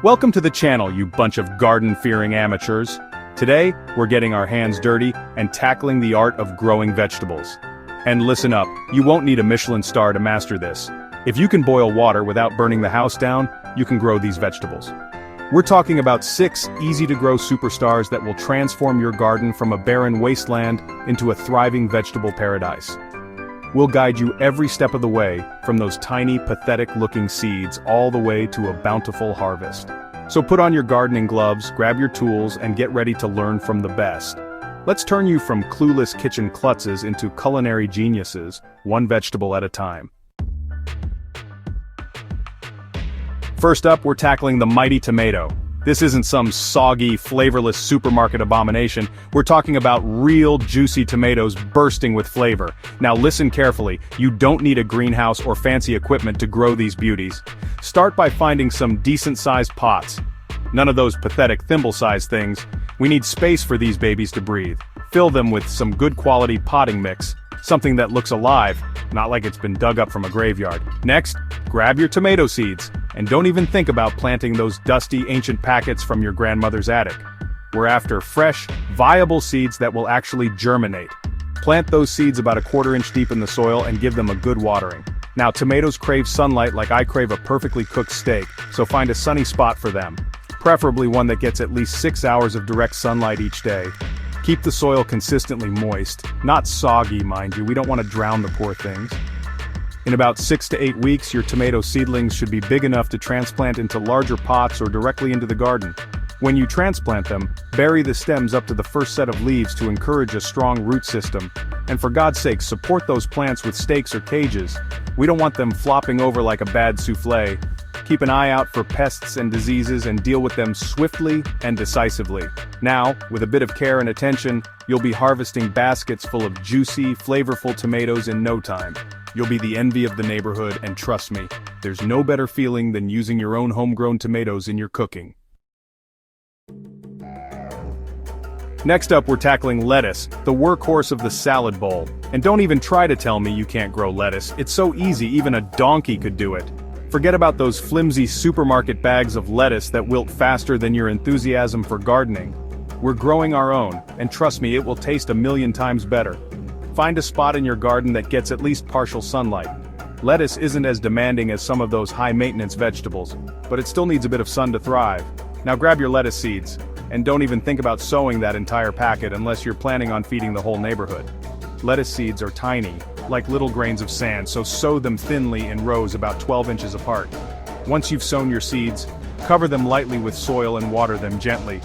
Welcome to the channel, you bunch of garden-fearing amateurs. Today, we're getting our hands dirty and tackling the art of growing vegetables. And listen up, you won't need a Michelin star to master this. If you can boil water without burning the house down, you can grow these vegetables. We're talking about 6 easy-to-grow superstars that will transform your garden from a barren wasteland into a thriving vegetable paradise. We'll guide you every step of the way, from those tiny, pathetic-looking seeds all the way to a bountiful harvest. So put on your gardening gloves, grab your tools, and get ready to learn from the best. Let's turn you from clueless kitchen klutzes into culinary geniuses, one vegetable at a time. First up, we're tackling the mighty tomato. This isn't some soggy, flavorless supermarket abomination. We're talking about real juicy tomatoes bursting with flavor. Now listen carefully, you don't need a greenhouse or fancy equipment to grow these beauties. Start by finding some decent-sized pots. None of those pathetic thimble-sized things. We need space for these babies to breathe. Fill them with some good quality potting mix. Something that looks alive, not like it's been dug up from a graveyard. Next, grab your tomato seeds. And don't even think about planting those dusty, ancient packets from your grandmother's attic. We're after fresh, viable seeds that will actually germinate. Plant those seeds about a 1/4 inch deep in the soil and give them a good watering. Now, tomatoes crave sunlight like I crave a perfectly cooked steak, so find a sunny spot for them. Preferably one that gets at least 6 hours of direct sunlight each day. Keep the soil consistently moist, not soggy, mind you, we don't want to drown the poor things. In about 6 to 8 weeks, your tomato seedlings should be big enough to transplant into larger pots or directly into the garden. When you transplant them, bury the stems up to the first set of leaves to encourage a strong root system. And for God's sake, support those plants with stakes or cages. We don't want them flopping over like a bad souffle. Keep an eye out for pests and diseases and deal with them swiftly and decisively. Now, with a bit of care and attention, you'll be harvesting baskets full of juicy, flavorful tomatoes in no time. You'll be the envy of the neighborhood, and trust me, there's no better feeling than using your own homegrown tomatoes in your cooking. Next up, we're tackling lettuce, the workhorse of the salad bowl. And don't even try to tell me you can't grow lettuce, it's so easy even a donkey could do it. Forget about those flimsy supermarket bags of lettuce that wilt faster than your enthusiasm for gardening. We're growing our own, and trust me, it will taste 1,000,000 times better. Find a spot in your garden that gets at least partial sunlight. Lettuce isn't as demanding as some of those high-maintenance vegetables, but it still needs a bit of sun to thrive. Now grab your lettuce seeds, and don't even think about sowing that entire packet unless you're planning on feeding the whole neighborhood. Lettuce seeds are tiny, like little grains of sand, so sow them thinly in rows about 12 inches apart. Once you've sown your seeds, cover them lightly with soil and water them gently.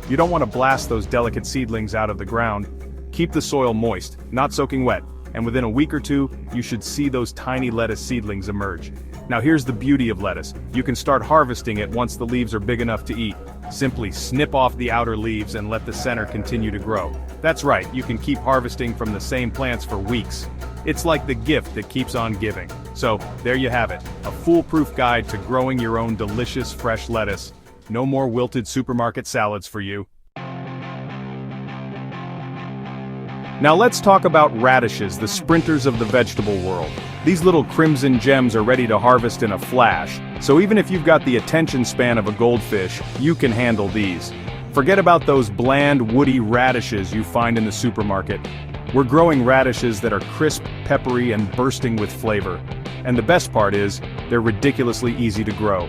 You don't want to blast those delicate seedlings out of the ground. Keep the soil moist, not soaking wet, and within a week or two, you should see those tiny lettuce seedlings emerge. Now here's the beauty of lettuce. You can start harvesting it once the leaves are big enough to eat. Simply snip off the outer leaves and let the center continue to grow. That's right, you can keep harvesting from the same plants for weeks. It's like the gift that keeps on giving. So, there you have it, a foolproof guide to growing your own delicious fresh lettuce. No more wilted supermarket salads for you. Now let's talk about radishes, the sprinters of the vegetable world. These little crimson gems are ready to harvest in a flash, so even if you've got the attention span of a goldfish, you can handle these. Forget about those bland, woody radishes you find in the supermarket. We're growing radishes that are crisp, peppery, and bursting with flavor. And the best part is, they're ridiculously easy to grow.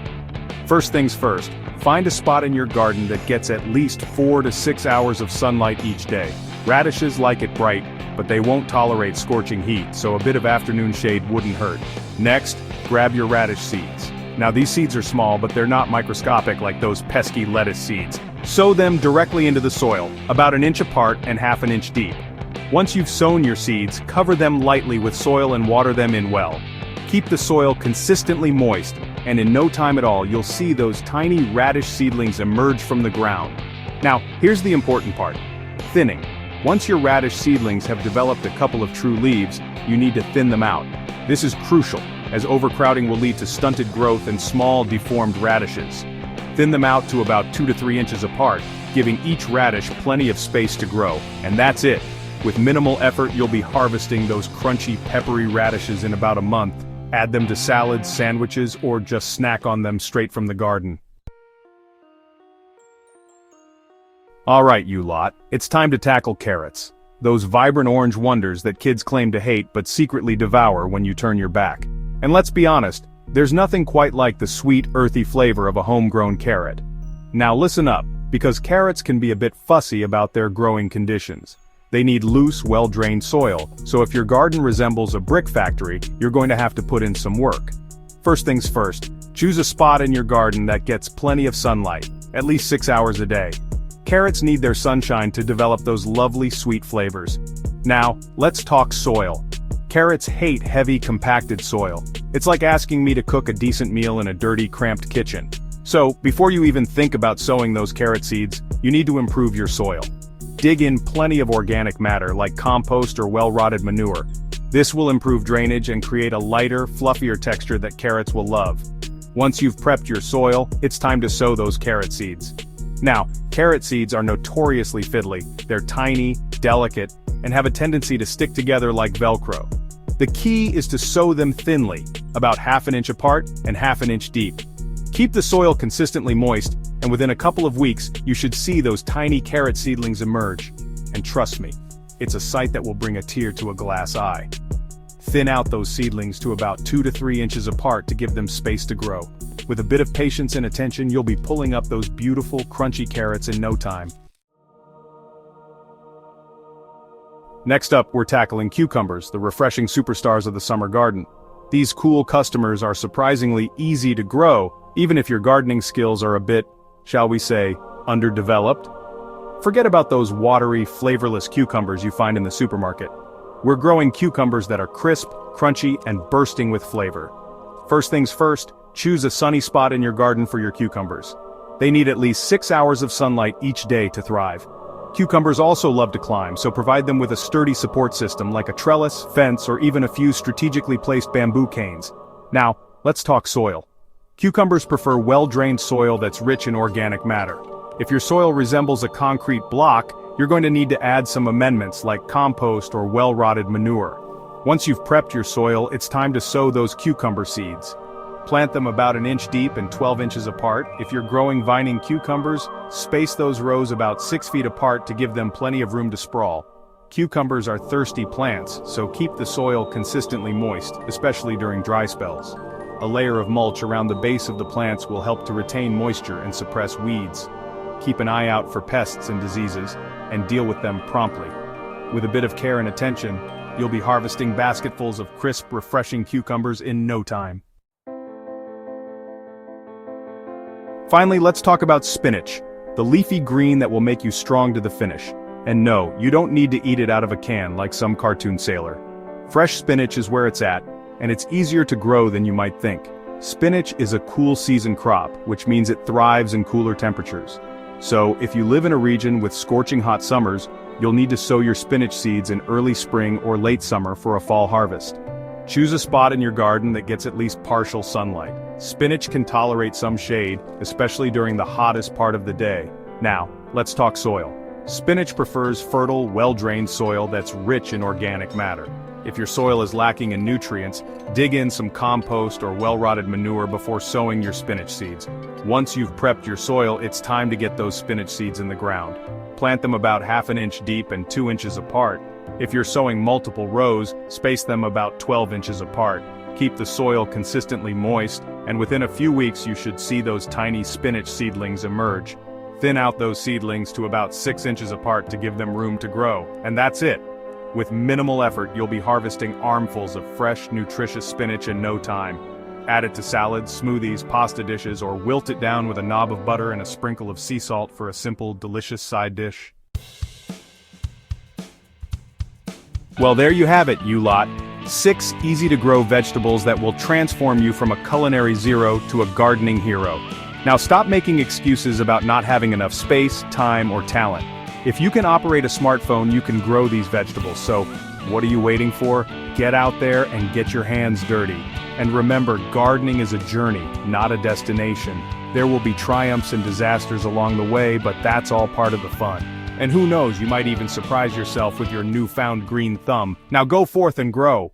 First things first, find a spot in your garden that gets at least 4 to 6 hours of sunlight each day. Radishes like it bright, but they won't tolerate scorching heat, so a bit of afternoon shade wouldn't hurt. Next, grab your radish seeds. Now these seeds are small, but they're not microscopic like those pesky lettuce seeds. Sow them directly into the soil, about 1 inch apart and 1/2 inch deep. Once you've sown your seeds, cover them lightly with soil and water them in well. Keep the soil consistently moist, and in no time at all you'll see those tiny radish seedlings emerge from the ground. Now, here's the important part. Thinning. Once your radish seedlings have developed a couple of true leaves, you need to thin them out. This is crucial, as overcrowding will lead to stunted growth and small, deformed radishes. Thin them out to about 2 to 3 inches apart, giving each radish plenty of space to grow, and that's it. With minimal effort, you'll be harvesting those crunchy, peppery radishes in about a month. Add them to salads, sandwiches, or just snack on them straight from the garden. Alright, you lot, it's time to tackle carrots. Those vibrant orange wonders that kids claim to hate but secretly devour when you turn your back. And let's be honest, there's nothing quite like the sweet, earthy flavor of a homegrown carrot. Now listen up, because carrots can be a bit fussy about their growing conditions. They need loose, well-drained soil, so if your garden resembles a brick factory, you're going to have to put in some work. First things first, choose a spot in your garden that gets plenty of sunlight, at least 6 hours a day. Carrots need their sunshine to develop those lovely sweet flavors. Now, let's talk soil. Carrots hate heavy, compacted soil. It's like asking me to cook a decent meal in a dirty, cramped kitchen. So, before you even think about sowing those carrot seeds, you need to improve your soil. Dig in plenty of organic matter like compost or well-rotted manure. This will improve drainage and create a lighter, fluffier texture that carrots will love. Once you've prepped your soil, it's time to sow those carrot seeds. Now, carrot seeds are notoriously fiddly. They're tiny, delicate, and have a tendency to stick together like Velcro. The key is to sow them thinly, about ½ inch apart and ½ inch deep. Keep the soil consistently moist, and within a couple of weeks, you should see those tiny carrot seedlings emerge. And trust me, it's a sight that will bring a tear to a glass eye. Thin out those seedlings to about 2 to 3 inches apart to give them space to grow. With a bit of patience and attention, you'll be pulling up those beautiful, crunchy carrots in no time. Next up, we're tackling cucumbers, the refreshing superstars of the summer garden. These cool customers are surprisingly easy to grow, even if your gardening skills are a bit, shall we say, underdeveloped. Forget about those watery, flavorless cucumbers you find in the supermarket. We're growing cucumbers that are crisp, crunchy, and bursting with flavor. First things first, choose a sunny spot in your garden for your cucumbers. They need at least 6 hours of sunlight each day to thrive. Cucumbers also love to climb, so provide them with a sturdy support system like a trellis, fence, or even a few strategically placed bamboo canes. Now, let's talk soil. Cucumbers prefer well-drained soil that's rich in organic matter. If your soil resembles a concrete block, you're going to need to add some amendments like compost or well-rotted manure. Once you've prepped your soil, it's time to sow those cucumber seeds. Plant them about 1 inch deep and 12 inches apart. If you're growing vining cucumbers, space those rows about 6 feet apart to give them plenty of room to sprawl. Cucumbers are thirsty plants, so keep the soil consistently moist, especially during dry spells. A layer of mulch around the base of the plants will help to retain moisture and suppress weeds. Keep an eye out for pests and diseases, and deal with them promptly. With a bit of care and attention, you'll be harvesting basketfuls of crisp, refreshing cucumbers in no time. Finally, let's talk about spinach, the leafy green that will make you strong to the finish. And no, you don't need to eat it out of a can like some cartoon sailor. Fresh spinach is where it's at, and it's easier to grow than you might think. Spinach is a cool season crop, which means it thrives in cooler temperatures. So, if you live in a region with scorching hot summers, you'll need to sow your spinach seeds in early spring or late summer for a fall harvest. Choose a spot in your garden that gets at least partial sunlight. Spinach can tolerate some shade, especially during the hottest part of the day. Now, let's talk soil. Spinach prefers fertile, well-drained soil that's rich in organic matter. If your soil is lacking in nutrients, dig in some compost or well-rotted manure before sowing your spinach seeds. Once you've prepped your soil, it's time to get those spinach seeds in the ground. Plant them about ½ inch deep and 2 inches apart. If you're sowing multiple rows, space them about 12 inches apart. Keep the soil consistently moist, and within a few weeks you should see those tiny spinach seedlings emerge. Thin out those seedlings to about 6 inches apart to give them room to grow, and that's it. With minimal effort, you'll be harvesting armfuls of fresh, nutritious spinach in no time. Add it to salads, smoothies, pasta dishes, or wilt it down with a knob of butter and a sprinkle of sea salt for a simple, delicious side dish. Well, there you have it, you lot. 6 easy-to-grow vegetables that will transform you from a culinary zero to a gardening hero. Now stop making excuses about not having enough space, time, or talent. If you can operate a smartphone, you can grow these vegetables, so what are you waiting for? Get out there and get your hands dirty. And remember, gardening is a journey, not a destination. There will be triumphs and disasters along the way, but that's all part of the fun. And who knows, you might even surprise yourself with your newfound green thumb. Now go forth and grow.